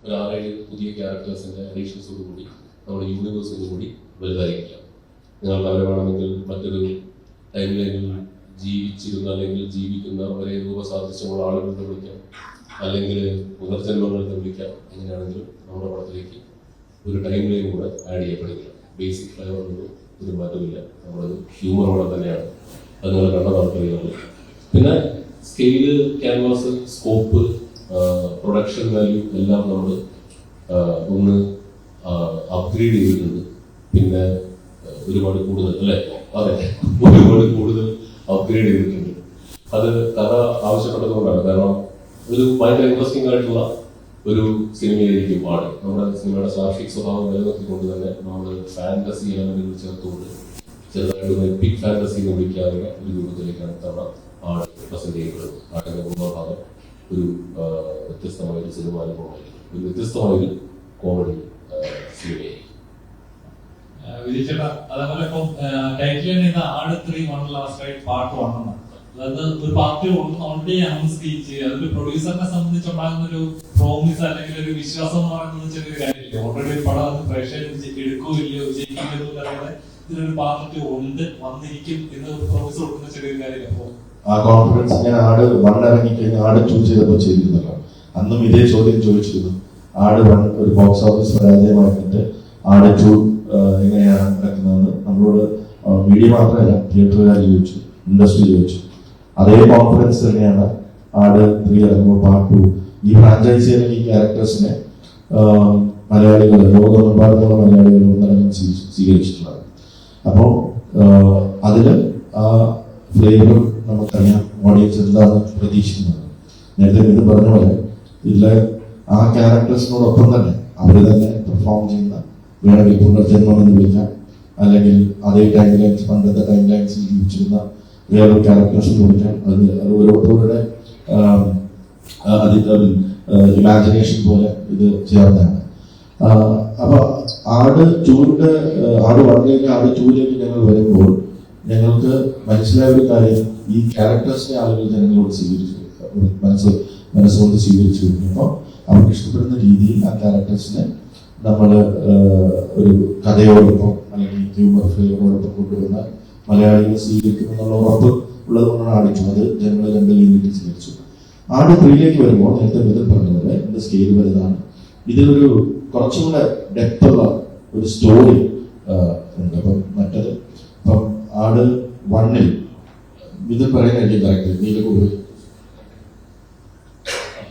ഒരു 6-7 പുതിയ ക്യാരക്ടേഴ്സിൻ്റെ അഡീഷൻസോടുകൂടി നമ്മുടെ യൂണിവേഴ്സോടുകൂടി വലുതായിരിക്കാം. നിങ്ങൾക്ക് അവരെ വേണമെങ്കിൽ മറ്റൊരു ടൈം ലൈനിൽ ജീവിച്ചിരുന്ന അല്ലെങ്കിൽ ജീവിക്കുന്ന ഒരേ രൂപസാദൃശ്യമുള്ള ആളുകളുടെ വിളിക്കാം, അല്ലെങ്കിൽ പുനർജന്മങ്ങളുടെ വിളിക്കാം. എങ്ങനെയാണെങ്കിലും നമ്മുടെ പടത്തിലേക്ക് ഒരു ടൈം ലൈൻ കൂടെ ആഡ് ചെയ്യപ്പെടുകയാണ്. ബേസിക് ഫ്ലേവറിനൊന്നും ഒരു മാറ്റമില്ല. നമ്മുടെ ഹ്യൂമർ പടം തന്നെയാണ്. അത് നിങ്ങൾ കണ്ടതാണ് കഴിയുന്നത്. പിന്നെ scale, canvas, scope, production value എല്ലാം നമ്മൾ ഒന്ന് അപ്ഗ്രേഡ് ചെയ്തിട്ടുണ്ട്. പിന്നെ ഒരുപാട് കൂടുതൽ അല്ലേ? അതെ, ഒരുപാട് കൂടുതൽ അപ്ഗ്രേഡ് ചെയ്തിട്ടുണ്ട്. അത് കഥ ആവശ്യപ്പെട്ടതുകൊണ്ടാണ്. കാരണം ഒരു ഭയങ്കര ഇൻട്രസ്റ്റിംഗ് ആയിട്ടുള്ള ഒരു സിനിമയായിരിക്കും ആട്. നമ്മുടെ സിനിമയുടെ സാർഷിക് സ്വഭാവം നിലനിർത്തിക്കൊണ്ട് തന്നെ നമ്മൾ ഫാന്റസി എലമെന്റുകൾ ചേർത്തുകൊണ്ട് ചെറുതായിട്ട് എപ്പിക് ഫാന്റസി എന്ന് വിളിക്കാവുന്ന ഒരു രൂപത്തിലേക്കാണ് തവണ ആട് പ്രസന്റ് ചെയ്യപ്പെടുന്നത്. ആടിന്റെ മൂന്നാം ഭാഗം ഒരു വ്യത്യസ്തമായ ഒരു സിനിമ അനുഭവമായിരിക്കും, ഒരു വ്യത്യസ്തമായൊരു കോമഡി സിനിമയായിരിക്കും. വിജയിച്ചേട്ടാ, അതേപോലെ ഇപ്പം ടൈറ്റിൽ ആട് 3 1 ലാസ്റ്റ് ആയിട്ട് പാർട്ട് 1 ആണ്. അതായത് ഒരു പാർട്ടി ഓൾറെഡി അനൗൺസ് ചെയ്യുക, അതൊരു പ്രൊഡ്യൂസറിനെ സംബന്ധിച്ചുണ്ടാകുന്ന ഒരു പ്രോമിസ് അല്ലെങ്കിൽ ഒരു വിശ്വാസം എന്ന് പറയുന്നത് ചെറിയൊരു കാര്യമില്ല. ഓൾറെഡി ഒരു പടം അത് പ്രേക്ഷകർ എടുക്കുകയോ ഇല്ലയോ, വിജയിക്കുകയോ അറിയാതെ ഇതിനൊരു പാർട്ടി ഉണ്ട്, വന്നിരിക്കും എന്ന് പ്രോമിസ് കൊടുക്കുന്ന ചെറിയൊരു കാര്യമില്ല. അപ്പോൾ ആ കോൺഫിഡൻസ് ഞാൻ ആട് 1 ഇറങ്ങിക്കഴിഞ്ഞാൽ ആട് 2 ചെയ്തപ്പോൾ ചെയ്തിരുന്നല്ലോ. അന്നും ഇതേ ചോദ്യം ചോദിച്ചിരുന്നു. ആട് 1 ഒരു ബോക്സ് ഓഫീസ് പരാജയമായിട്ട് ആട് 2 എങ്ങനെയാണ് നടക്കുന്നതെന്ന് നമ്മളോട് മീഡിയ മാത്രമല്ല തിയേറ്ററുകാർ ചോദിച്ചു, ഇൻഡസ്ട്രി ചോദിച്ചു. അതേ കോൺഫിഡൻസ് തന്നെയാണ് ആട് 3 ഇറങ്ങുമ്പോൾ പാർട്ട് 2 ഈ ഫ്രാഞ്ചൈസി അല്ലെങ്കിൽ ഈ ക്യാരക്ടേഴ്സിനെ മലയാളികൾ, ലോകമെമ്പാടുമുള്ള മലയാളികൾ ഒന്നടങ്കം സ്വീകരിച്ചിട്ടുള്ളത്. അപ്പോൾ അതില് ആ ഫ്ലേവർ നമുക്കറിയാം, ഓഡിയൻസ് എന്താണ് പ്രതീക്ഷിക്കുന്നത്. നേരത്തെ ഇത് പറഞ്ഞ പോലെ ഇതിലെ ആ ക്യാരക്ടേഴ്സിനോടൊപ്പം തന്നെ അവർ തന്നെ പെർഫോം ചെയ്യുന്ന, വേണമെങ്കിൽ പുനർജന്മം എന്ന് വിളിക്കാം, അല്ലെങ്കിൽ അതേ ടൈം ലൈൻസ്, പണ്ടത്തെ ടൈം ലൈൻസിൽ ജീവിച്ചിരുന്ന വേറൊരു ക്യാരക്ടേഴ്സ് വിളിക്കാം. അത് ഓരോരുത്തരുടെ ഇമാജിനേഷൻ പോലെ ഇത് ചേർന്നാണ്. അപ്പൊ ആട് 1 ആട് 2 ഞങ്ങൾ വരുമ്പോൾ ഞങ്ങൾക്ക് മനസ്സിലായ ഒരു കാര്യം, ഈ ക്യാരക്ടേഴ്സിനെ ആളുകൾ ജനങ്ങളോട് സ്വീകരിച്ചു, മനസ്സുകൊണ്ട് സ്വീകരിച്ചു കഴിഞ്ഞപ്പോൾ അവർക്ക് ഇഷ്ടപ്പെടുന്ന രീതിയിൽ ആ ക്യാരക്ടേഴ്സിനെ നമ്മൾ ഒരു കഥയോടൊപ്പം അല്ലെങ്കിൽ ഹ്യൂമർ ഫ്ലേവറോടൊപ്പം കൊണ്ടുവന്നാൽ മലയാളികൾ സ്വീകരിക്കും എന്നുള്ള ഉറപ്പ് ഉള്ളത് കൊണ്ടാണ് ആട് 2 അത് ജനങ്ങൾ 2 രീതിയിൽ സ്വീകരിച്ചു. ആട് 3 വരുമ്പോൾ നേരത്തെ മിഥുൻ പറഞ്ഞതുപോലെ ഇതിന്റെ സ്കെയിൽ വലുതാണ്. ഇതിലൊരു കുറച്ചുകൂടെ ഡെപ്തുള്ള ഒരു സ്റ്റോറി ഉണ്ട്. അപ്പം മറ്റത് ഇപ്പം ആട് 1 മിഥുൻ പറയുന്നതായിരിക്കും കറക്റ്റ്, നീലക്കൂട്.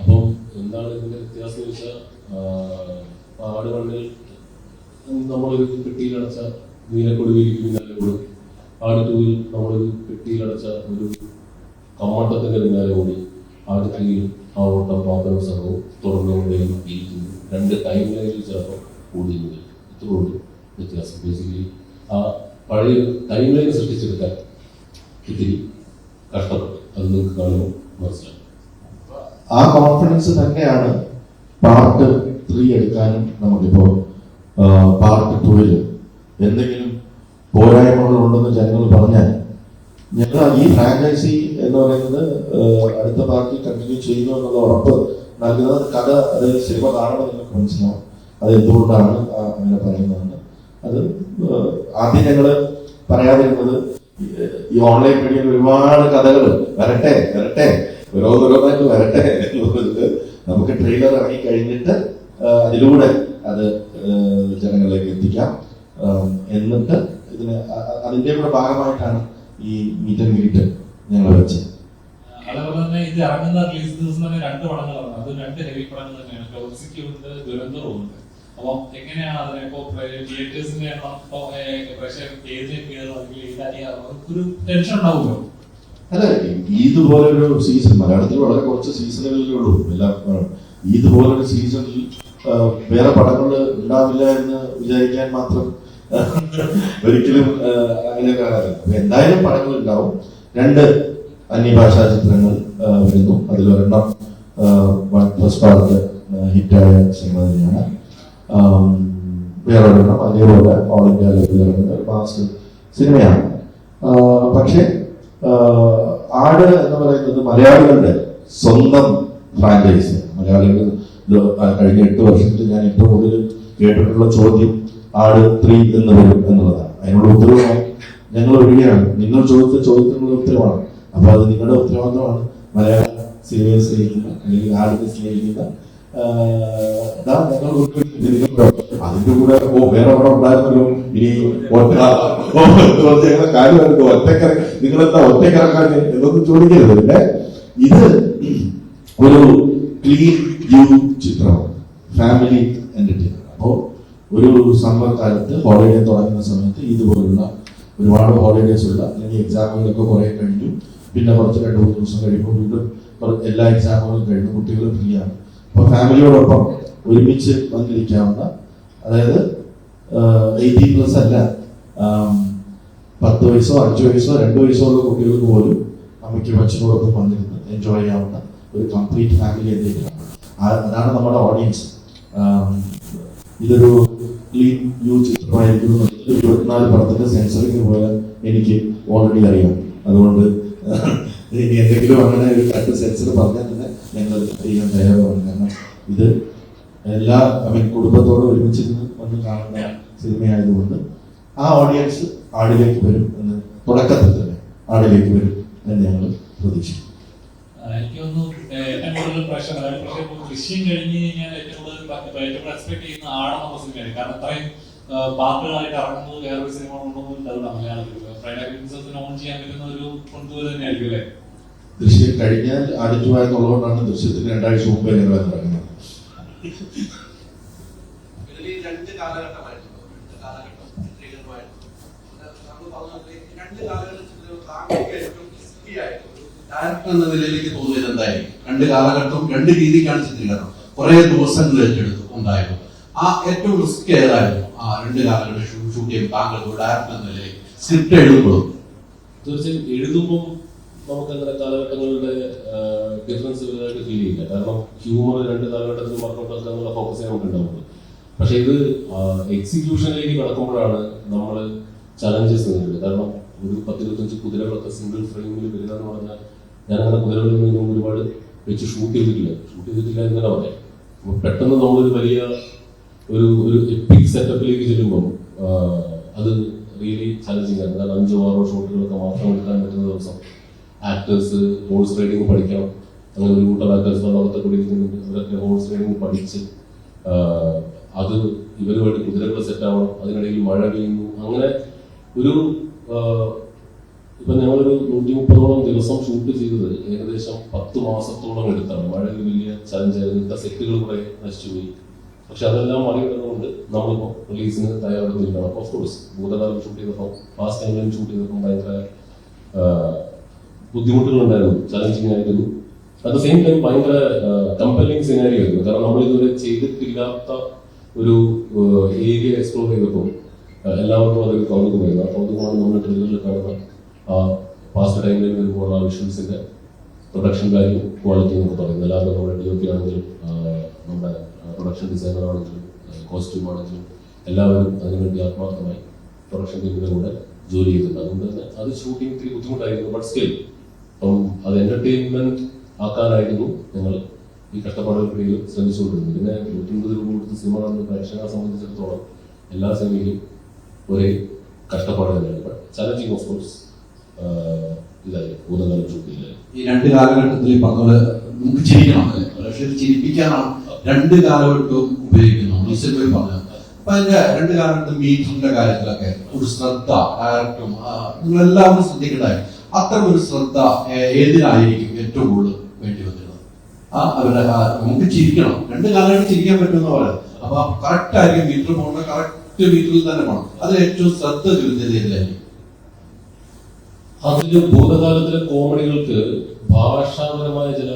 അപ്പം എന്താണ് ഇതിന്റെ വ്യത്യാസം വെച്ചാൽ, ആട് 1 നമ്മളൊരു പെട്ടിയിലടച്ച നീലക്കൊടുവിരിക്കും പിന്നാലെ ഓടും. ആട് 2 നമ്മളൊരു പെട്ടിയിലടച്ച ഒരു കമ്മട്ടത്തിന്റെ പിന്നാലെ ഓടി. ആട് 3 ആ ഓട്ടം പാത്രവും സംഘവും തുറന്നുകൊണ്ടേയിരിക്കുന്നു. 2 ടൈം ലൈനിൽ ചിലപ്പോൾ ഓടിയുന്നത്. ഇത്രയുള്ളൂ വ്യത്യാസം. ബേസിക്കലി ആ പഴയ ടൈം ലൈൻ സൃഷ്ടിച്ചെടുക്കാൻ ഇത്തിരി കഷ്ടപ്പെട്ടു. അത് നിങ്ങൾക്ക് കാണുമ്പോൾ മനസ്സിലാവും. ആ കോൺഫിഡൻസ് തന്നെയാണ് പാർട്ട് 3 എടുക്കാനും. നമുക്കിപ്പോ പാർട്ട് 2 എന്തെങ്കിലും പോരായ്മകൾ ഉണ്ടെന്ന് ജനങ്ങൾ പറഞ്ഞാൽ ഞങ്ങൾ ഈ ഫ്രാഞ്ചൈസി എന്ന് പറയുന്നത് അടുത്ത പാർട്ടി കണ്ടിന്യൂ ചെയ്യുന്നു എന്നുള്ള ഉറപ്പ് നൽകുന്നത് കഥ, അത് സിനിമ കാണുമ്പോൾ നിങ്ങൾക്ക് മനസ്സിലാവും അത് എന്തുകൊണ്ടാണ് അങ്ങനെ പറയുന്നതെന്ന്. അത് ആദ്യം ഞങ്ങൾ പറയാതിരുന്നത് ഈ ഓൺലൈൻ മീഡിയയിൽ ഒരുപാട് കഥകൾ വരട്ടെ ഓരോന്നായിട്ട് വരട്ടെ എന്നുള്ളത്, നമുക്ക് ട്രെയിലർ ഇറങ്ങി കഴിഞ്ഞിട്ട് അതിലൂടെ അത് ജനങ്ങളിലേക്ക് എത്തിക്കാം. എന്നിട്ട് ഇതിന് അതിന്റെ കൂടെ ഭാഗമായിട്ടാണ് ഈ മീറ്റ് ആൻഡ് ഗ്രീറ്റ് ഞങ്ങൾ വെച്ചത്. അതേപോലെ തന്നെ ഇത് ഇറങ്ങുന്ന റിലീസ് ദിവസം തന്നെ 2 പടങ്ങളാണ്. അത് 2 ഹെവി പടങ്ങൾ തന്നെയാണ്. ടോക്സിക് ഉണ്ട്, ദുരന്തവും ഉണ്ട്. അപ്പം എങ്ങനെയാണ് അതിനെ ഇപ്പോ തിയേറ്റേഴ്സിന്റെ എണ്ണം ഒരു ടെൻഷൻ ഉണ്ടാവുമല്ലോ? അല്ല, ഇതുപോലൊരു സീസൺ മലയാളത്തിൽ വളരെ കുറച്ച് സീസണുകളിലേ ഉള്ളൂ. എല്ലാം ഇതുപോലൊരു സീസണിൽ വേറെ പടങ്ങൾ ഉണ്ടാവില്ല എന്ന് വിചാരിക്കാൻ മാത്രം ഒരിക്കലും അങ്ങനെ കാണാറില്ല. എന്തായാലും പടങ്ങൾ ഉണ്ടാവും. 2 അന്യഭാഷാ ചിത്രങ്ങൾ വരുന്നു. അതിലൊരെണ്ണം ഫസ്റ്റ് പാർട്ട് ഹിറ്റായ സിനിമ തന്നെയാണ്. വേറൊരെണ്ണം അതേപോലെ ഓൾ ഇന്ത്യ ലെവലിൽ ഇറങ്ങുന്ന ഒരു മാസ് സിനിമയാണ്. പക്ഷെ ആട് എന്ന് പറയുന്നത് മലയാളികളുടെ സ്വന്തം ഫ്രാഞ്ചൈസ്. മലയാളികൾ കഴിഞ്ഞ 8 വർഷത്തിൽ ഞാൻ ഏറ്റവും കൂടുതൽ കേട്ടിട്ടുള്ള ചോദ്യം ആട് 3 എന്ന് വരും എന്നുള്ളതാണ്. അതിനുള്ള ഉത്തരവുമായി ഞങ്ങൾ വരികയാണ്. നിങ്ങൾ ചോദിച്ച ചോദ്യത്തിനുള്ള ഉത്തരവാണ്. അപ്പൊ അത് നിങ്ങളുടെ ഉത്തരവാദിത്തമാണ്. മലയാള സിനിമയെ സ്നേഹിക്കുന്ന അല്ലെങ്കിൽ ആടിനെ സ്നേഹിക്കുന്ന അതിന്റെ കൂടെ വേറെ പടം ഉണ്ടായിരുന്നല്ലോ. ഇനി കാര്യമായിരുന്നു ഒറ്റക്കര, നിങ്ങളെന്താ ഒറ്റക്കിറക്കാൻ എന്നൊന്നും ചോദിക്കരുത്. പിന്നെ ഇത് ഒരു ക്ലീൻ വ്യൂ ചിത്രമാണ്, ഫാമിലി എന്റർടൈൻമെന്റ്. അപ്പോ ഒരു സമ്മർ കാലത്ത് ഹോളിഡേ തുടങ്ങുന്ന സമയത്ത് ഇതുപോലുള്ള ഒരുപാട് ഹോളിഡേസ് ഉള്ള അല്ലെങ്കിൽ എക്സാമുകളൊക്കെ കുറെ കഴിഞ്ഞു, പിന്നെ കുറച്ച് 2-3 ദിവസം കഴിയുമ്പോൾ വീണ്ടും എല്ലാ എക്സാമുകളും കഴിഞ്ഞു, കുട്ടികൾ ഫ്രീ ആണ്. അപ്പൊ ഫാമിലിയോടൊപ്പം ഒരുമിച്ച് വന്നിരിക്കാവുന്ന, അതായത് 18+ അല്ല, 10 വയസ്സോ 5 വയസ്സോ 2 വയസ്സോ ഉള്ള കുട്ടികൾക്ക് പോലും അമ്മയ്ക്കും അച്ഛനോടൊപ്പം വന്നിരുന്ന് എൻജോയ് ചെയ്യാവുന്ന ഒരു കംപ്ലീറ്റ് ഫാമിലി എന്റർടൈൻമെന്റ്. അതാണ് നമ്മുടെ ഓഡിയൻസ്. ഇതൊരു ക്ലീൻ വ്യൂ ചിത്രമായിരിക്കും. 24 പടത്തിന്റെ സെൻസറിങ് പോയാൽ എനിക്ക് ഓൾറെഡി അറിയാം. അതുകൊണ്ട് ഇനി എന്തെങ്കിലും അങ്ങനെ ഒരു കട്ട് സെൻസർ പറഞ്ഞാൽ തന്നെ ഞങ്ങൾ ചെയ്യാൻ തയ്യാറാണ്. കാരണം ഇത് എല്ലാ കുടുംബത്തോടും ഒരുമിച്ച് വന്ന് കാണുന്ന സിനിമയായതുകൊണ്ട് ആ ഓഡിയൻസ് ആടിലേക്ക് വരും എന്ന്, തുടക്കത്തിൽ തന്നെ ആടിലേക്ക് വരും എന്ന് ഞങ്ങൾ പ്രതീക്ഷിക്കും. എനിക്ക് തോന്നുന്നു ഏറ്റവും കൂടുതൽ പ്രശ്നം ദൃശ്യം കഴിഞ്ഞ് കഴിഞ്ഞാൽ ഏറ്റവും കൂടുതൽ എക്സ്പെക്ട് ചെയ്യുന്ന ആടെന്നുള്ള സിനിമയാണ്. കാരണം അത്രയും പാർട്ടുകളായിട്ട് ഇറങ്ങുന്നത് വേറൊരു സിനിമ കൊണ്ടൊന്നും ഉണ്ടാവില്ല മലയാളത്തിൽ. ഫ്രൈഡേ പ്രിൻസസിന് ഓൺ ചെയ്യാൻ പറ്റുന്ന ഒരു കൊണ്ടുപോലെ തന്നെയായിരിക്കും അല്ലേ? ദൃശ്യം കഴിഞ്ഞാൽ ആടിറ്റുപോയെന്നുള്ളതുകൊണ്ടാണ് ദൃശ്യത്തിന് 2 ആഴ്ച മുമ്പേ ഞങ്ങൾ ഇറങ്ങുന്നത്. ഡയറക്ടർ എന്ന നിലയിലേക്ക് തോന്നിയത് എന്തായിരിക്കും? 2 കാലഘട്ടം 2 രീതിക്കാണ് ചിത്രീകരണം. കുറെ ദിവസങ്ങൾ ഏറ്റെടുത്തു ഉണ്ടായിരുന്നു. ആ ഏറ്റവും റിസ്ക് ഏതായിരുന്നു? ആ 2 കാലഘട്ടം ഷൂട്ട് ചെയ്യും താങ്കൾ ഡയറക്ടർ എന്ന നിലയിൽ സ്ക്രിപ്റ്റ് എഴുതുമ്പോഴും? തീർച്ചയായും എഴുതുമ്പോൾ നമുക്ക് അങ്ങനെ കാലഘട്ടങ്ങളുടെ ഡിഫറൻസ് വലുതായിട്ട് ഫീൽ ചെയ്യില്ല. കാരണം ഹ്യൂമർ 2 കാലഘട്ടത്തിൽ വർക്കൗട്ട് ആക്കാനുള്ള ഫോക്കസേ നമുക്ക് ഉണ്ടാവുള്ളൂ. പക്ഷെ ഇത് എക്സിക്യൂഷനിലേക്ക് കടക്കുമ്പോഴാണ് നമ്മൾ ചലഞ്ചസ് നേരിടുന്നത്. കാരണം ഒരു 10-25 കുതിരകളൊക്കെ സിംഗിൾ ഫ്രെയിമിൽ വരിക എന്ന് പറഞ്ഞാൽ, ഞാനങ്ങനെ കുതിരകളിൽ നിന്നും ഒരുപാട് വെച്ച് ഷൂട്ട് ചെയ്തിട്ടില്ല എന്ന് തന്നെ പറയാം. അപ്പോൾ പെട്ടെന്ന് നമ്മളൊരു വലിയ ഒരു എപ്പിക് സെറ്റപ്പിലേക്ക് ചെല്ലുമ്പോൾ അത് റിയലി ചലഞ്ചിങ് ആണ്. കാരണം 5-6 ഷോട്ടുകളൊക്കെ മാത്രം എടുക്കാൻ പറ്റുന്ന ദിവസം ആക്ടേഴ്സ് ഹോഴ്സ് റൈഡിങ് പഠിക്കണം. അങ്ങനെ ഒരു കൂട്ടം ആക്ടേഴ്സ് ലോകത്തെ കൂടി അവരൊക്കെ ഹോഴ്സ് റൈഡിങ് പഠിച്ച് അത് ഇവരുമായിട്ട് കുതിരകൾ സെറ്റ് ആവണം. അതിനിടയിൽ മഴ പെയ്യുന്നു. അങ്ങനെ ഒരു ഇപ്പൊ ഞങ്ങളൊരു 130ഓളം ദിവസം ഷൂട്ട് ചെയ്തത് ഏകദേശം 10 മാസത്തോളം എടുത്താണ്. മഴ ഒരു വലിയ ചലഞ്ചായിരുന്നു. സെറ്റുകൾ കുറെ നശിച്ചുപോയി. പക്ഷെ അതെല്ലാം മറികടന്നുകൊണ്ട് നമ്മളിപ്പോൾ റിലീസിന് തയ്യാറെടുത്തിരിക്കണം. ഓഫ് കോഴ്സ് ഭൂതകാലം ഷൂട്ട് ചെയ്തപ്പോൾ ഫാസ്റ്റ് ടൈമിലും ഷൂട്ട് ചെയ്തപ്പോൾ ഭയങ്കര ബുദ്ധിമുട്ടുകളുണ്ടായിരുന്നു, ചലഞ്ചിങ് ആയിരുന്നു. അറ്റ് ദ സെയിം ടൈം ഭയങ്കര കമ്പലിംഗ് സിനാരിയോ ആയിരുന്നു. കാരണം നമ്മളിതുവരെ ചെയ്തിട്ടില്ലാത്ത ഒരു ഏരിയ എക്സ്പ്ലോർ ചെയ്തപ്പോൾ എല്ലാവർക്കും അതൊരു കൗതുകമായിരുന്നു. ആ കൗതുകമാണ് നമ്മൾ ട്രെയിലറിൽ കാണുന്ന ആ പാസ്റ്റ് ടൈമിൽ വരുമ്പോൾ ആ വിഷ്വൽസിന്റെ പ്രൊഡക്ഷൻ വാല്യൂ, ക്വാളിറ്റി എന്നൊക്കെ പറയുന്നത്. എല്ലാവരും നമ്മുടെ DOP ആണെങ്കിലും നമ്മുടെ പ്രൊഡക്ഷൻ ഡിസൈനർ ആണെങ്കിലും കോസ്റ്റ്യൂം ആണെങ്കിലും എല്ലാവരും അതിനുവേണ്ടി ആത്മാർത്ഥമായി പ്രൊഡക്ഷൻ ടീമിന്റെ കൂടെ ജോലി ചെയ്തിട്ടുണ്ട്. അതുകൊണ്ട് തന്നെ അത് ഷൂട്ടിംഗ് ഇത്തിരി ബുദ്ധിമുട്ടായിരുന്നു. ബട്ട് സ്റ്റിൽ അപ്പം അത് എന്റർടൈൻമെന്റ് ആക്കാനായിരുന്നു ഞങ്ങൾ ഈ കഷ്ടപ്പാടുകൾക്കിടയിൽ ശ്രമിച്ചുകൊണ്ടിരുന്നത്. പിന്നെ 150 രൂപ കൊടുത്ത് സിനിമ കാണുന്ന പ്രേക്ഷകരെ സംബന്ധിച്ചിടത്തോളം എല്ലാ സിനിമയിലും ഒരേ കഷ്ടപ്പാട് തന്നെയാണ്. ബട്ട് ചലഞ്ചിങ് ഓഫ് കോഴ്സ് ഇതായി ഭൂതകാലം ഷൂട്ടില്ല. ഈ 2 കാലഘട്ടത്തിൽ പറഞ്ഞത് നമുക്ക് ചിരിക്കണം, പക്ഷെ ചിരിപ്പിക്കാനാണ് 2 കാലഘട്ടവും ഉപയോഗിക്കുന്നത്. പറഞ്ഞത് അപ്പൊ അതിന്റെ 2 കാലഘട്ടം മീറ്ററിന്റെ കാര്യത്തിലൊക്കെ ഒരു ശ്രദ്ധ ഡയറക്ടറും നിങ്ങളെല്ലാവരും ശ്രദ്ധിക്കണ്ടായി. അത്തരം ഒരു ശ്രദ്ധ ഏതിനായിരിക്കും ഏറ്റവും കൂടുതൽ വേണ്ടി വന്നിരുന്നത്? അവരുടെ നമുക്ക് ചിരിക്കണം, 2 കാലഘട്ടം ചിരിക്കാൻ പറ്റുന്ന പോലെ. അപ്പൊ കറക്റ്റ് ആയിരിക്കും മീറ്റർ പോകേണ്ട, കറക്റ്റ് മീറ്ററിൽ തന്നെ പോകണം. അതിൽ ഏറ്റവും ശ്രദ്ധ ചെലുത്തിയത് ഏതിലായിരിക്കും? അതിൽ ഭൂതകാലത്തിലെ കോമഡികൾക്ക് ഭാഷാപരമായ ചില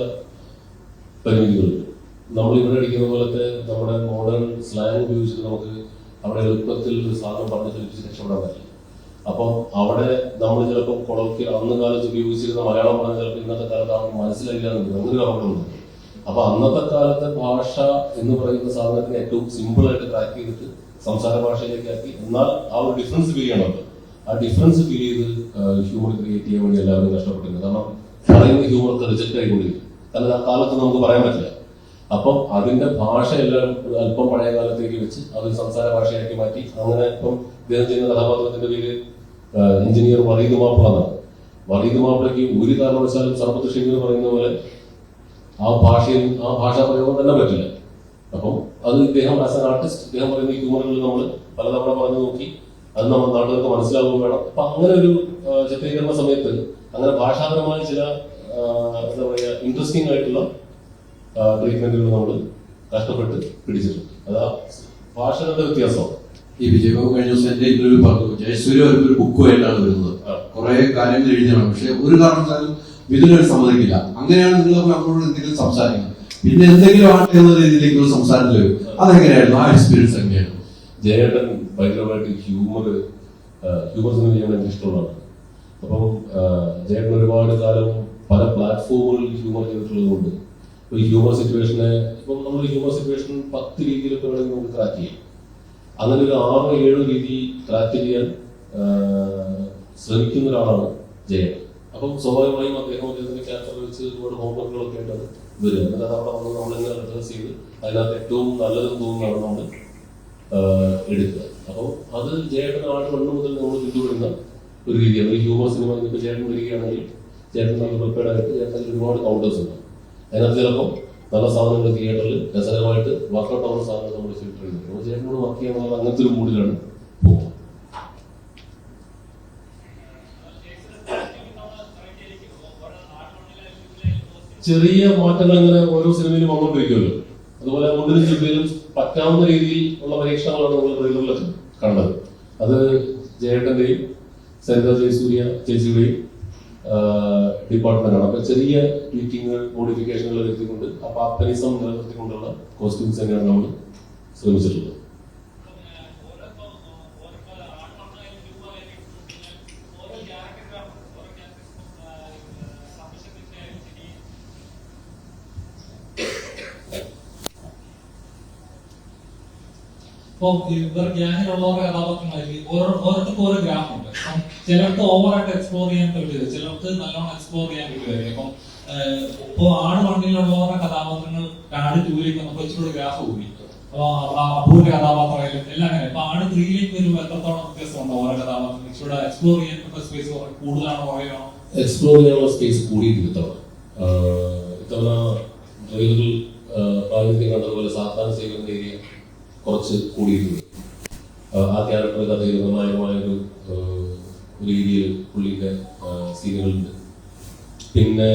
പരിമിതികളുണ്ട്. നമ്മൾ ഇവിടെ അടിക്കുന്ന പോലത്തെ നമ്മുടെ മോഡേൺ സ്ലാങ് ഉപയോഗിച്ചിട്ട് നമുക്ക് അവിടെ എളുപ്പത്തിൽ ഒരു സാധനം പറഞ്ഞ് ചലിപ്പിച്ച് രക്ഷപ്പെടാൻ പറ്റില്ല. അപ്പം അവിടെ നമ്മൾ ചിലപ്പോൾ കൊളോക്കി അന്ന് കാലത്ത് ഉപയോഗിച്ചിരുന്ന മലയാളം പറഞ്ഞ ചിലപ്പോൾ ഇന്നത്തെ കാലത്ത് അവർക്ക് മനസ്സിലായില്ല എന്നുണ്ട്. അങ്ങനെ അപകടമുണ്ട്. അപ്പൊ അന്നത്തെ കാലത്തെ ഭാഷ എന്ന് പറയുന്ന സാധനത്തിന് ഏറ്റവും സിമ്പിൾ ആയിട്ട് ക്രാക്ക് ചെയ്തിട്ട് സംസാര ഭാഷയിലേക്ക് ആക്കി, എന്നാൽ ആ ഒരു ഡിഫറൻസ് ഫീൽ ചെയ്യണമല്ലോ. ആ ഡിഫറൻസ് ഫീൽ ചെയ്ത് ഹ്യൂമർ ക്രിയേറ്റ് ചെയ്യാൻ വേണ്ടി എല്ലാവരും കഷ്ടപ്പെട്ടിരുന്നു. കാരണം പറയുന്ന ഹ്യൂമർക്ക് റിജക്റ്റ് ആയിക്കൊണ്ടിരിക്കും. കാരണം ആ കാലത്ത് നമുക്ക് പറയാൻ പറ്റില്ല. അപ്പം അതിന്റെ ഭാഷ എല്ലാം അല്പം പഴയ കാലത്തേക്ക് വെച്ച് അത് സംസാര ഭാഷയാക്കി മാറ്റി. അങ്ങനെ ഇപ്പം ഇദ്ദേഹം ചെയ്യുന്ന കഥാപാത്രത്തിന്റെ പേര് എഞ്ചിനീയർ വറീദ് മാപ്പിള എന്നാണ്. വറീദ് മാപ്പിളയ്ക്ക് ഒരു കാരണവശാലും സർബത്ത് ഷെയ്ഖ് പറയുന്ന പോലെ ആ ഭാഷാ പ്രയോഗം തന്നെ പറ്റില്ല. അപ്പം അത് ഇദ്ദേഹം ആസ് ആൻ ആർട്ടിസ്റ്റ് ഇദ്ദേഹം പറയുന്ന ഈ ഹ്യൂമറുകൾ നമ്മൾ പലതവണ പറഞ്ഞു നോക്കി, അത് നമ്മൾ നാട്ടുകാർക്ക് മനസ്സിലാവുകയും വേണം. അപ്പൊ അങ്ങനെ ഒരു ചിത്രീകരണ സമയത്ത് അങ്ങനെ ഭാഷാപരമായ ചില എന്താ പറയുക ഇൻട്രസ്റ്റിംഗ് ആയിട്ടുള്ള ട്രീറ്റ്മെന്റുകൾ നമ്മൾ കഷ്ടപ്പെട്ട് പിടിച്ചിട്ടുണ്ട്. അതാ ഭാഷകളുടെ വ്യത്യാസമാണ്. ഈ വിജയബാബു കഴിഞ്ഞ ദിവസം എന്റെ ഇന്റർവ്യൂ പറഞ്ഞു, ജയസൂര്യ ഒരു ബുക്കുമായിട്ടാണ് വരുന്നത്, കുറെ കാര്യങ്ങൾ എഴുതിയാണ്, പക്ഷെ ഒരു കാരണവശാലും ഇതിനൊരു സമ്മതിക്കില്ല. അങ്ങനെയാണ് നിങ്ങൾ നമ്മളോട് എന്തെങ്കിലും സംസാരിക്കുന്നത്, പിന്നെ എന്തെങ്കിലും ആട്ടെ എന്ന രീതിയിലേക്ക് സംസാരത്തിൽ വരും. അതെങ്ങനെയായിരുന്നു ആ എക്സ്പീരിയൻസ്? എങ്ങനെയായിരുന്നു? ജയേട്ടൻ ഭയങ്കരമായിട്ട് ഹ്യൂമർ സിനിമ ചെയ്യാൻ എനിക്ക് ഇഷ്ടമുള്ളതാണ്. അപ്പം ജയേട്ടൻ ഒരുപാട് കാലം പല പ്ലാറ്റ്ഫോമുകളിൽ ഹ്യൂമർ ചെയ്തിട്ടുള്ളത് കൊണ്ട് ഒരു ഹ്യൂമർ സിറ്റുവേഷനെ ഇപ്പം നമ്മൾ ഹ്യൂമർ സിറ്റുവേഷൻ 10 രീതിയിലൊക്കെ വേണമെങ്കിൽ നമുക്ക് ക്രാക്ക് ചെയ്യാം. അങ്ങനെ ഒരു 6-7 രീതി ക്രാക്ക് ചെയ്യാൻ ശ്രമിക്കുന്ന ഒരാളാണ് ജയേട്ടൻ. അപ്പം സ്വാഭാവികമായും അദ്ദേഹത്തിന്റെ ക്യാരക്ടർ വെച്ച് ഒരുപാട് ഹോംവർക്കുകളൊക്കെ ആയിട്ടാണ് വരിക. എന്നിട്ട് അത് അവിടെ വന്ന് നമ്മളിങ്ങനെ റിഹേഴ്സ് ചെയ്ത് അതിനകത്ത് ഏറ്റവും നല്ലതെന്ന് തോന്നുന്നതാണ് നമ്മൾ എടുക്കുക. അപ്പോൾ അത് ജയേട്ടൻ ആട് 1 മുതൽ നമ്മൾ പിന്തുടരുന്ന ഒരു രീതിയാണ്. ഈ ഹ്യൂമർ സിനിമ ഇപ്പോൾ ജയേട്ടൻ വരികയാണെങ്കിൽ ചേട്ടൻ നല്ല പ്രിപ്പയർഡ് ആയിട്ട് ചേട്ടൻ ഒരുപാട് കൗണ്ടേഴ്സ് ഉണ്ട്. അതിനകത്ത് ചിലപ്പോൾ നല്ല സാധനങ്ങൾ തിയേറ്ററിൽ രസകരമായിട്ട് വർക്കൗട്ട് ആവുന്ന സാധനങ്ങൾ നമ്മൾ ഫിൽട്ടർ ചെയ്തിട്ടുണ്ട്. അപ്പോൾ ചേട്ടനോട് വർക്ക് ചെയ്യാനുള്ള അങ്ങനത്തെ ഒരു മൂഡിലാണ് പോകുന്നത്. ചെറിയ മാറ്റങ്ങൾ ഇങ്ങനെ ഓരോ സിനിമയിലും വന്നുകൊണ്ടിരിക്കുമല്ലോ. അതുപോലെ മുണ്ടിനും ചുറ്റിലും പറ്റാവുന്ന രീതിയിൽ ഉള്ള പരീക്ഷണങ്ങളാണ് നമ്മൾ ട്രെയിലറിലൊക്കെ കണ്ടത്. അത് ജയേട്ടന്റെയും സരിത ജയസൂര്യ ചേച്ചിയുടെയും ഡിപ്പാർട്ട്മെന്റാണ്. അപ്പൊ ചെറിയ ട്വീറ്റിങ്ങുകൾ മോഡിഫിക്കേഷനുകൾ വരുത്തിക്കൊണ്ട് ആ പാപ്പനിസം നിലനിർത്തിക്കൊണ്ടുള്ള കോസ്റ്റ്യൂംസ് തന്നെയാണ് നമ്മൾ ശ്രമിച്ചിട്ടുള്ളത്. ഇപ്പം ഇവർ ഗ്യാങ്ങിലുള്ളവരുടെ കഥാപാത്രങ്ങളായിരിക്കും ഓരോരുത്തർക്കും ഓരോ ഗ്രാഫ് ഉണ്ട്. അപ്പം ചിലർക്ക് ഓവറായിട്ട് എക്സ്പ്ലോർ ചെയ്യാൻ പറ്റില്ല, ചിലർക്ക് നല്ലോണം എക്സ്പ്ലോർ ചെയ്യാൻ പറ്റുമായിരിക്കും. അപ്പം ഇപ്പോൾ ആട് 1-ലുള്ളവരുടെ കഥാപാത്രങ്ങൾ ആട് 2-ലേക്ക് നമുക്ക് ഇച്ചിരി ഗ്രാഫ് കൂടി. അപ്പൊ അപൂർവ കഥാപാത്രമായാലും എല്ലാം അങ്ങനെ. അപ്പൊ ആട് 3-ലേക്ക് വരുമ്പോൾ എത്രത്തോളം വ്യത്യാസമുണ്ടോ ഓരോ കഥാപാത്രങ്ങൾ? ഇച്ചിരി എക്സ്പ്ലോർ ചെയ്യാനുള്ള സ്പേസ് കൂടുതലാണോ കുറയാണോ? എക്സ്പ്ലോർ ചെയ്യാനുള്ള സ്പേസ് കൂടിയിട്ടുണ്ട് ഇത്തവണ ട്രെയിലറിൽ പ്രാതിനിധ്യം കണ്ടതുപോലെ സാധാരണ ചെയ്യുന്ന ഏരിയ കുറച്ച് കൂടിയിട്ടുണ്ട്. ആ ക്യാരക്ടർ കഥയിൽ നിർണായകമായൊരു രീതിയിൽ പുള്ളിയുടെ സീനുകളുണ്ട്. പിന്നെ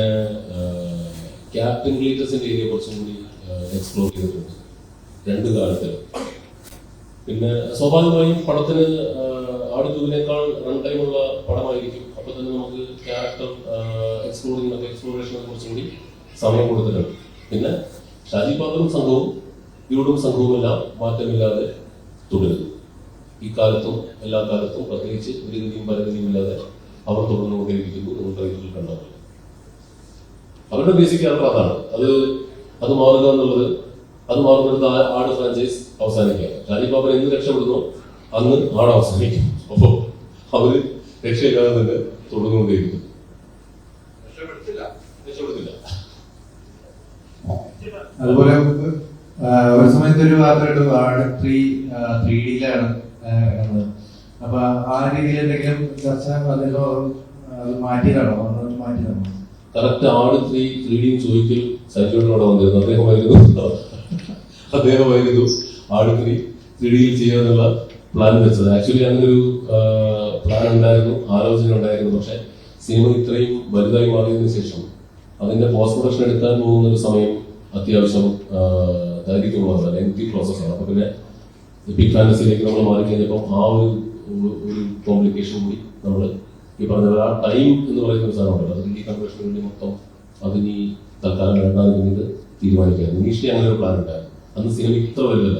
ക്യാപ്റ്റൻ ഗ്ലീറ്റസിന്റെ ഏരിയ കുറച്ചും കൂടി എക്സ്പ്ലോർ ചെയ്തിട്ടുണ്ട് 2 കാലത്തിൽ. പിന്നെ സ്വാഭാവികമായും പടത്തിന് ആട് 2-നേക്കാൾ റൺ ടൈമുള്ള പടമായിരിക്കും. അപ്പൊ തന്നെ നമുക്ക് ക്യാരക്ടർ എക്സ്പ്ലോറേഷനെ കുറച്ചും കൂടി സമയം കൊടുത്തിട്ടുണ്ട്. പിന്നെ ഷാജി പാത്രം സംഘവും യൂടും സംഘവുമെല്ലാം മാറ്റമില്ലാതെ തുടരുന്നു. ഇക്കാലത്തും എല്ലാ കാലത്തും പ്രത്യേകിച്ച് ഒരു ഗതിയും പരഗതിയും ഇല്ലാതെ അവർ തുടർന്നുകൊണ്ടേയിരിക്കുന്നു. നമ്മൾ ട്രെയിലറിൽ കണ്ടത് അവരുടെ ബേസിക് ക്യാരക്ടർ അതാണ്. അത് മാറുക എന്നുള്ളത്, അത് മാറുന്നിടത്ത് ആട് ഫ്രാഞ്ചൈസ് അവസാനിക്കുക. ഷാജി പാപ്പൻ എന്ന് രക്ഷപ്പെടുന്നു അന്ന് ആട് അവസാനിക്കും. അപ്പോൾ അവര് രക്ഷയില്ലാതെ തന്നെ തുടർന്നുകൊണ്ടേയിരിക്കുന്നു. രക്ഷപ്പെടുത്തില്ല. അതുപോലെ ഒരു സമയത്ത് ഒരു വാർത്തയുണ്ട്, ആട് 3D-യിലാണ് കിടന്നത്. അപ്പൊ ആ രീതിയിൽ എന്തെങ്കിലും ചർച്ച അതിലോ മാറ്റിയതാണോ? കറക്റ്റ് ആട് 3D ചോദിക്കൽ സൈജോടെ വന്നിരുന്നു. അദ്ദേഹമായിരുന്നു ആട് 3D-യിൽ ചെയ്യാനുള്ള പ്ലാൻ വെച്ചത്. ആക്ച്വലി അങ്ങനൊരു പ്ലാൻ ഉണ്ടായിരുന്നു, ആലോചന ഉണ്ടായിരുന്നു. പക്ഷെ സിനിമ ഇത്രയും വലുതായി മാറിയതിനു ശേഷം അതിന്റെ പോസ്റ്റ് പ്രൊഡക്ഷൻ എടുക്കാൻ പോകുന്ന ഒരു സമയം അത്യാവശ്യം ദൈർഘ്യമുള്ളതല്ല, ലെങ്തി പ്രോസസ്സാണ്. അപ്പൊ പിന്നെ എപ്പിക് ഫാന്റസിയിലേക്ക് നമ്മൾ മാറിക്കഴിഞ്ഞപ്പോൾ ആ ഒരു കോംപ്ലിക്കേഷൻ കൂടി നമ്മൾ ഈ പറഞ്ഞ ആ ടൈം എന്ന് പറയുന്ന ഒരു സാധനമുണ്ടല്ലോ, അത് ഡീകൺവേർഷന് വേണ്ടി മൊത്തം അതിന് തൽക്കാലം വേണ്ടാന്ന് പിന്നീട് തീരുമാനിക്കായിരുന്നു. ഇനിഷ്യലി അങ്ങനെ ഒരു പ്ലാൻ ഉണ്ടായിരുന്നു. അന്ന് സിനിമ ഇത്ര വലുതല്ല,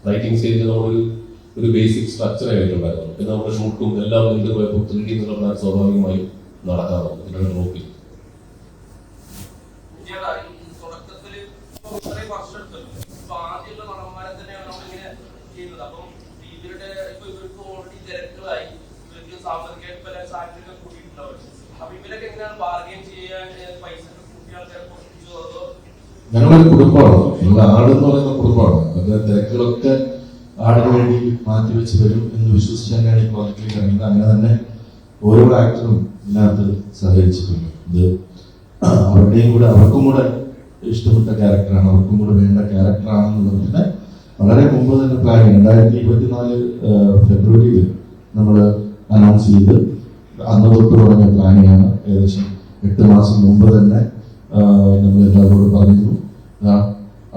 റൈറ്റിംഗ് സ്റ്റേജിൽ നമ്മളൊരു ബേസിക് സ്ട്രക്ചർ ആയിട്ടുണ്ടായിരുന്നു. പിന്നെ നമ്മുടെ ഷൂട്ടും എല്ലാം എന്ത് പോയപ്പോൾ 3D എന്നുള്ള പ്ലാൻ സ്വാഭാവികമായും നടക്കാറുണ്ട്. പിന്നെ ഡ്രോപ്പ് ചെയ്തു. ഞങ്ങളൊരു കുടുംബമാണ്. ഞങ്ങൾ ആടെന്ന് പറയുന്ന കുടുംബമാണ്. അത് തിരക്കുകളൊക്കെ ആടിന് വേണ്ടി മാറ്റിവെച്ച് വരും എന്ന് വിശ്വസിച്ച് തന്നെയാണ് ഈ പ്രോജക്റ്റിലേക്ക് ഇറങ്ങുന്നത്. അങ്ങനെ തന്നെ ഓരോ ആക്ടറും ഇതിനകത്ത് സഹകരിച്ചിട്ടുണ്ട്. ഇത് അവരുടെയും കൂടെ അവർക്കും കൂടെ ഇഷ്ടപ്പെട്ട ക്യാരക്ടറാണ്, അവർക്കും കൂടെ വേണ്ട ക്യാരക്ടറാണെന്നുള്ളത് പിന്നെ വളരെ മുമ്പ് തന്നെ പ്ലാൻ 2024 ഫെബ്രുവരിയിൽ നമ്മൾ അനൗൺസ് ചെയ്ത് അന്ന് തൊട്ട് തുടങ്ങിയ പ്ലാനിങ്ങാണ്. ഏകദേശം 8 മാസം മുമ്പ് തന്നെ നമ്മൾ എല്ലാവരോടും പറഞ്ഞിരുന്നു.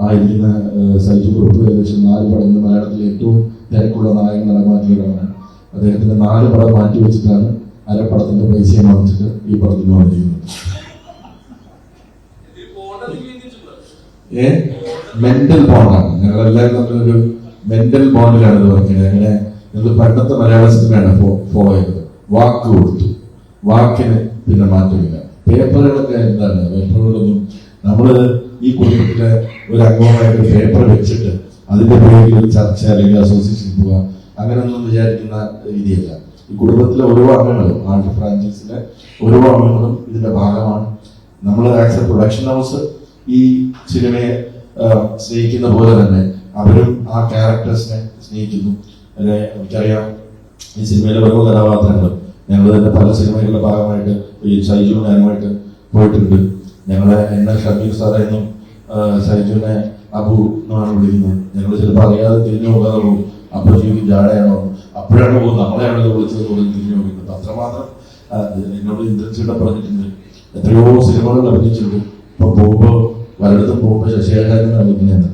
ആ ഇരിക്കുന്ന സൈജു ഗ്രൂപ്പ് ഏകദേശം 4 പടങ്ങൾ, മലയാളത്തിലെ ഏറ്റവും തിരക്കുള്ള നായക നടന്മാരിലൊരാളാണ്. അദ്ദേഹത്തിന്റെ 4 പടം മാറ്റി വെച്ചിട്ടാണ് അരപ്പടത്തിന്റെ പൈസയെ വാങ്ങിച്ചിട്ട് ഈ പടത്തിന് വന്നിരിക്കുന്നത്. മെന്റൽ ബോണ്ടാണ്. ഞങ്ങളെല്ലാവരും തമ്മിലൊരു മെന്റൽ ബോണ്ടിലാണ് ഇത് വർക്ക് ചെയ്യുന്നത്. അങ്ങനെ ഞങ്ങൾ പണ്ടത്തെ മലയാള സിനിമയാണ് ഫോളോ ചെയ്തത്. വാക്ക് കൊടുത്തു, വാക്കിന് പിന്നെ മാറ്റമില്ല. പേപ്പറുകളൊക്കെ എന്താണ്, പേപ്പറുകളൊന്നും നമ്മള് ഈ കുടുംബത്തിലെ ഒരു അംഗമായിട്ട് പേപ്പർ വെച്ചിട്ട് അതിന്റെ പേരിൽ ഒരു ചർച്ച അല്ലെങ്കിൽ അസോസിയേഷൻ പോവുക അങ്ങനെയൊന്നും വിചാരിക്കുന്ന രീതിയല്ല. ഈ കുടുംബത്തിലെ ഓരോ അംഗങ്ങളും, ആർട്ട് ഫ്രാഞ്ചൈസിലെ ഓരോ അംഗങ്ങളും ഇതിന്റെ ഭാഗമാണ്. നമ്മൾ ആസ് എ പ്രൊഡക്ഷൻ ഹൗസ് ഈ സിനിമയെ സ്നേഹിക്കുന്ന പോലെ തന്നെ അവരും ആ ക്യാരക്ടേഴ്സിനെ സ്നേഹിക്കുന്നു. എനിക്കറിയാം ഈ സിനിമയിലെ ഓരോ കഥാപാത്രങ്ങൾ ഞങ്ങൾ തന്നെ പല സിനിമകളുടെ ഭാഗമായിട്ട് ഈ സൈജു ഞാനുമായിട്ട് പോയിട്ടുണ്ട്. ഞങ്ങളെ എന്നെ ഷമീർ സാറായിരുന്നു സൈജുവിനെ അബു എന്നാണ് വിളിക്കുന്നത്. ഞങ്ങൾ ചിലപ്പോൾ അറിയാതെ തിരിഞ്ഞു പോകാതെ പോകും. അപ്പൊ ജീവിക്കും ജാടയാണോ, അപ്പോഴാണ് പോകും നമ്മളെയാണല്ലോ വിളിച്ചത് പോലും തിരിഞ്ഞു നോക്കുന്നത്. അത്രമാത്രം എന്നോട് ഇന്ദ്രൻസിയുടെ പറഞ്ഞിട്ടുണ്ട്. എത്രയോ സിനിമകൾ അഭിനയിച്ചിട്ടുണ്ട്. ഇപ്പൊ പോകുമ്പോൾ പലയിടത്തും പോകുമ്പോൾ ശശികലാകാരനാണ് അഭിനയിക്കുന്നത്.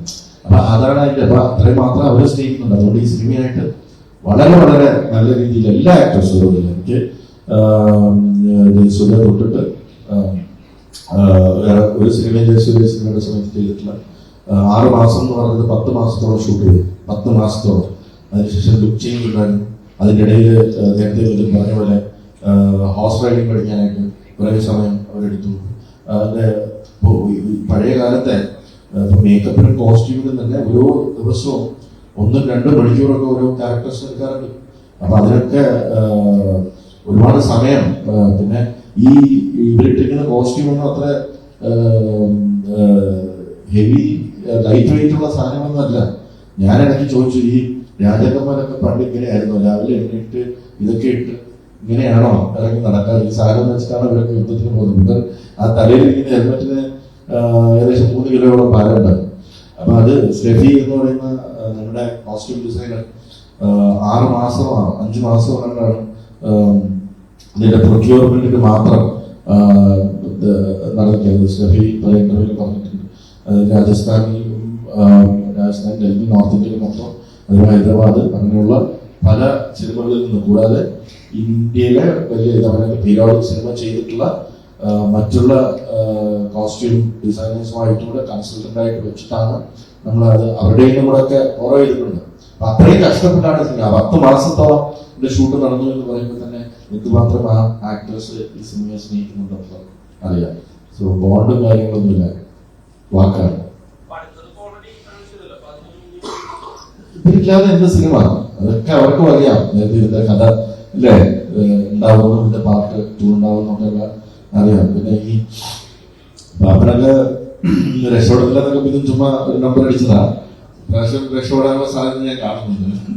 അപ്പൊ അതാണ് അതിന്റെ, അപ്പൊ അത്രയും മാത്രം അവരെ സ്നേഹിക്കുന്നുണ്ട്. അതുകൊണ്ട് ഈ സിനിമയായിട്ട് വളരെ വളരെ നല്ല രീതിയിൽ എല്ലാ ആക്ടേഴ്സും എനിക്ക് ജയസൂര്യ തൊട്ടിട്ട് ഒരു സിനിമ ജയസൂര്യ സിനിമയുടെ സമയത്ത് ചെയ്തിട്ടുള്ള 6 മാസം എന്ന് പറയുന്നത് 10 മാസത്തോളം ഷൂട്ട് ചെയ്തു. 10 മാസത്തോളം. അതിനുശേഷം ലുക്ക് ചേഞ്ച് ഉണ്ടായിരുന്നു. അതിൻ്റെ ഇടയിൽ നേരത്തെ പറഞ്ഞ പോലെ ഹോഴ്സ് റൈഡിങ് പഠിക്കാനായിട്ട് കുറേ സമയം അവരെടുത്തു. അതിൻ്റെ പഴയ കാലത്തെ മേക്കപ്പിനും കോസ്റ്റ്യൂമിനും തന്നെ ഓരോ ദിവസവും 1-2 മണിക്കൂറൊക്കെ ഓരോ ക്യാരക്ടേഴ്സ് എടുക്കാറുണ്ട്. അപ്പൊ അതിനൊക്കെ ഒരുപാട് സമയം. പിന്നെ ഈ ഇവരിട്ടിരിക്കുന്ന കോസ്റ്റ്യൂമൊന്നും അത്ര ഹെവി ലൈറ്റ് വെയിറ്റ് ഉള്ള സാധനമൊന്നുമല്ല. ഞാനിടയ്ക്ക് ചോദിച്ചു, ഈ രാജാക്കന്മാരൊക്കെ പണ്ട് ഇങ്ങനെയായിരുന്നു, രാവിലെ എണ്ണീട്ട് ഇതൊക്കെ ഇട്ട് ഇങ്ങനെയാണോ ഇറങ്ങി നടക്കാറ്? ഈ സാധനം വെച്ചിട്ടാണ് ഇവരൊക്കെ യുദ്ധത്തിന് പോകുന്നത്. ആ തലയിൽ ഇരിക്കുന്ന ഹെൽമെറ്റിന് ഏകദേശം 3 കിലോയോളം ഭാരമുണ്ടാകും. അപ്പൊ അത് സ്റ്റെഫി എന്ന് പറയുന്ന നമ്മുടെ കോസ്റ്റ്യൂം ഡിസൈനർ 6 മാസമോ 5 മാസമോ കൊണ്ടാണ് ഇതിന്റെ പ്രൊക്യൂർമെന്റിന് മാത്രം നടത്തിയത്. സ്റ്റെഫി പല ഇന്റർവ്യൂവിൽ പറഞ്ഞിട്ടുണ്ട്. രാജസ്ഥാനിലും ഡൽഹി, നോർത്ത് ഇന്ത്യയിൽ മൊത്തം, അതുപോലെ ഹൈദരാബാദ്, അങ്ങനെയുള്ള പല സിനിമകളിൽ നിന്ന് കൂടാതെ ഇന്ത്യയിലെ വലിയ പീരിയോഡിക് സിനിമ ചെയ്തിട്ടുള്ള മറ്റുള്ള കോസ്റ്റ്യൂം ഡിസൈനേഴ്സുമായിട്ടും കൂടെ കൺസൾട്ടന്റ് ആയിട്ട് വെച്ചിട്ടാണ് നമ്മൾ അത് അവരുടെയും കൂടെ ഒക്കെ ഫോളോ ചെയ്തിട്ടുണ്ട്. അപ്പൊ അത്രയും കഷ്ടപ്പെട്ടാണ് സിനിമ. 10 മാസത്തോളം ഷൂട്ട് നടന്നു എന്ന് പറയുമ്പോൾ തന്നെ എന്തുമാത്രം ആ ആക്ടേഴ്സ് ഈ സിനിമയെ സ്നേഹിക്കുന്നുണ്ടെന്ന് അറിയാം. സോ ബോണ്ടും കാര്യങ്ങളൊന്നുമില്ല, വാക്കാണ്. ഇതില്ലാതെ എന്ത് സിനിമ, അതൊക്കെ അവർക്കും അറിയാം. നേരത്തെ ഇതിന്റെ കഥ അല്ലേ ഉണ്ടാവുന്നു, ഇതിന്റെ പാർട്ട് 2 ഉണ്ടാവുന്നൊക്കെ അറിയാം. പിന്നെ ഈ പാപ്പനൊക്കെ രക്ഷപ്പെടത്തില്ലെന്നൊക്കെ ഇതും ചുമ്മാ ഒരു നമ്പർ അടിച്ചതാ. പ്രാവശ്യം രക്ഷപ്പെടാനുള്ള സാധ്യത ഞാൻ കാണുന്നുണ്ട്.